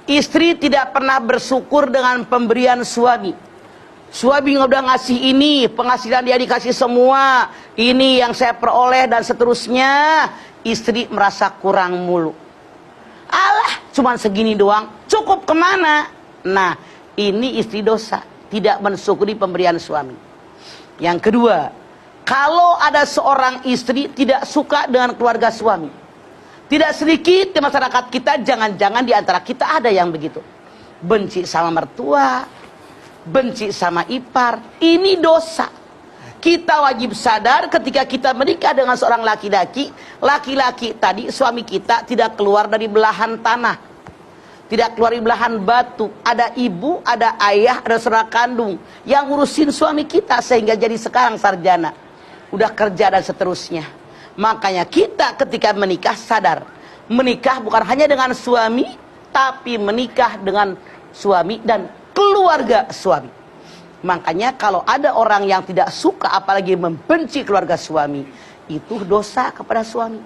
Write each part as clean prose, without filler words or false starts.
Istri tidak pernah bersyukur dengan pemberian suami. Suami udah ngasih ini, penghasilan dia dikasih semua, ini yang saya peroleh dan seterusnya. Istri merasa kurang mulu. Alah, cuman segini doang, cukup kemana? Nah, ini istri dosa, tidak mensyukuri pemberian suami. Yang kedua, kalau ada seorang istri tidak suka dengan keluarga suami, tidak sedikit di masyarakat kita, jangan-jangan di antara kita ada yang begitu. Benci sama mertua, benci sama ipar, ini dosa. Kita wajib sadar ketika kita menikah dengan seorang laki-laki, laki-laki tadi, suami kita tidak keluar dari belahan tanah, tidak keluar dari belahan batu. Ada ibu, ada ayah, ada saudara kandung yang ngurusin suami kita sehingga jadi sekarang sarjana, udah kerja dan seterusnya. Makanya kita ketika menikah sadar, menikah bukan hanya dengan suami, tapi menikah dengan suami dan keluarga suami. Makanya kalau ada orang yang tidak suka apalagi membenci keluarga suami, itu dosa kepada suami.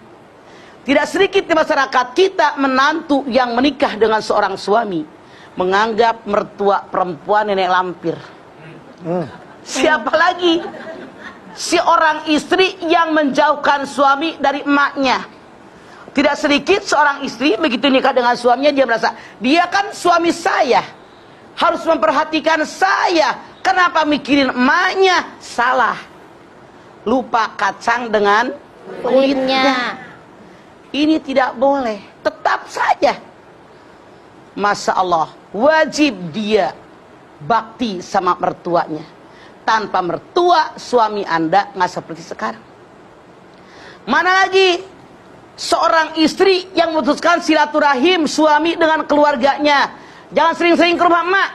Tidak sedikit di masyarakat kita menantu yang menikah dengan seorang suami menganggap mertua perempuan nenek lampir. Siapa lagi? Si orang istri yang menjauhkan suami dari emaknya. Tidak sedikit seorang istri begitu nikah dengan suaminya, dia merasa, dia kan suami saya, harus memperhatikan saya, kenapa mikirin emaknya? Salah. Lupa kacang dengan kulitnya. Ini tidak boleh. Tetap saja, Masya Allah, wajib dia bakti sama mertuanya. Tanpa mertua, suami Anda nggak seperti sekarang. Mana lagi seorang istri yang memutuskan silaturahim suami dengan keluarganya. Jangan sering-sering ke rumah emak.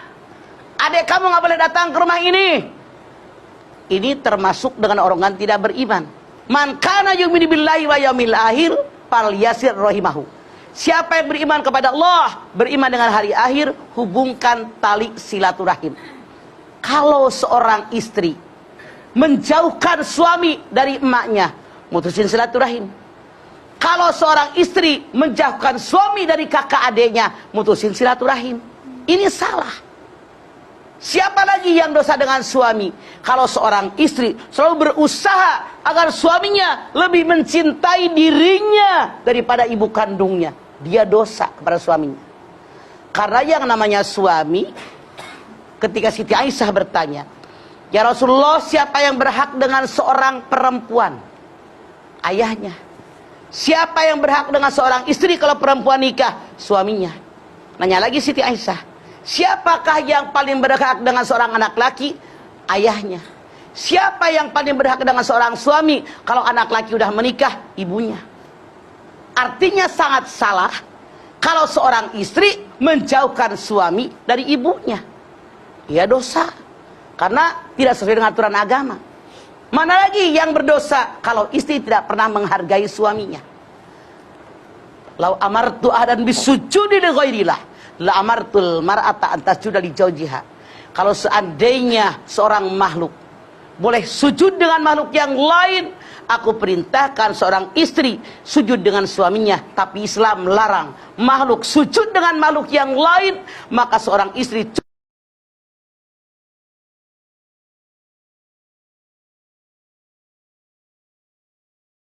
Adek kamu nggak boleh datang ke rumah ini. Ini termasuk dengan orang tidak beriman. Man kana yu'minu billahi wa yaumil akhir falyasir rahimahu. Siapa yang beriman kepada Allah, beriman dengan hari akhir, hubungkan tali silaturahim. Kalau seorang istri menjauhkan suami dari emaknya, mutusin silaturahim. Kalau seorang istri menjauhkan suami dari kakak adiknya, mutusin silaturahim. Ini salah. Siapa lagi yang dosa dengan suami? Kalau seorang istri selalu berusaha agar suaminya lebih mencintai dirinya daripada ibu kandungnya, dia dosa kepada suaminya. Karena yang namanya suami, ketika Siti Aisyah bertanya, ya Rasulullah, siapa yang berhak dengan seorang perempuan? Ayahnya. Siapa yang berhak dengan seorang istri kalau perempuan nikah? Suaminya. Nanya lagi Siti Aisyah, siapakah yang paling berhak dengan seorang anak laki? Ayahnya. Siapa yang paling berhak dengan seorang suami kalau anak laki udah menikah? Ibunya. Artinya sangat salah kalau seorang istri menjauhkan suami dari ibunya. Ia dosa karena tidak sesuai dengan aturan agama. Mana lagi yang berdosa kalau istri tidak pernah menghargai suaminya. Lau amartu ahadan bisujudi li ghairillah la amartul mar'ata an tasjuda li zawjiha. Kalau seandainya seorang makhluk boleh sujud dengan makhluk yang lain, aku perintahkan seorang istri sujud dengan suaminya. Tapi Islam melarang makhluk sujud dengan makhluk yang lain, maka seorang istri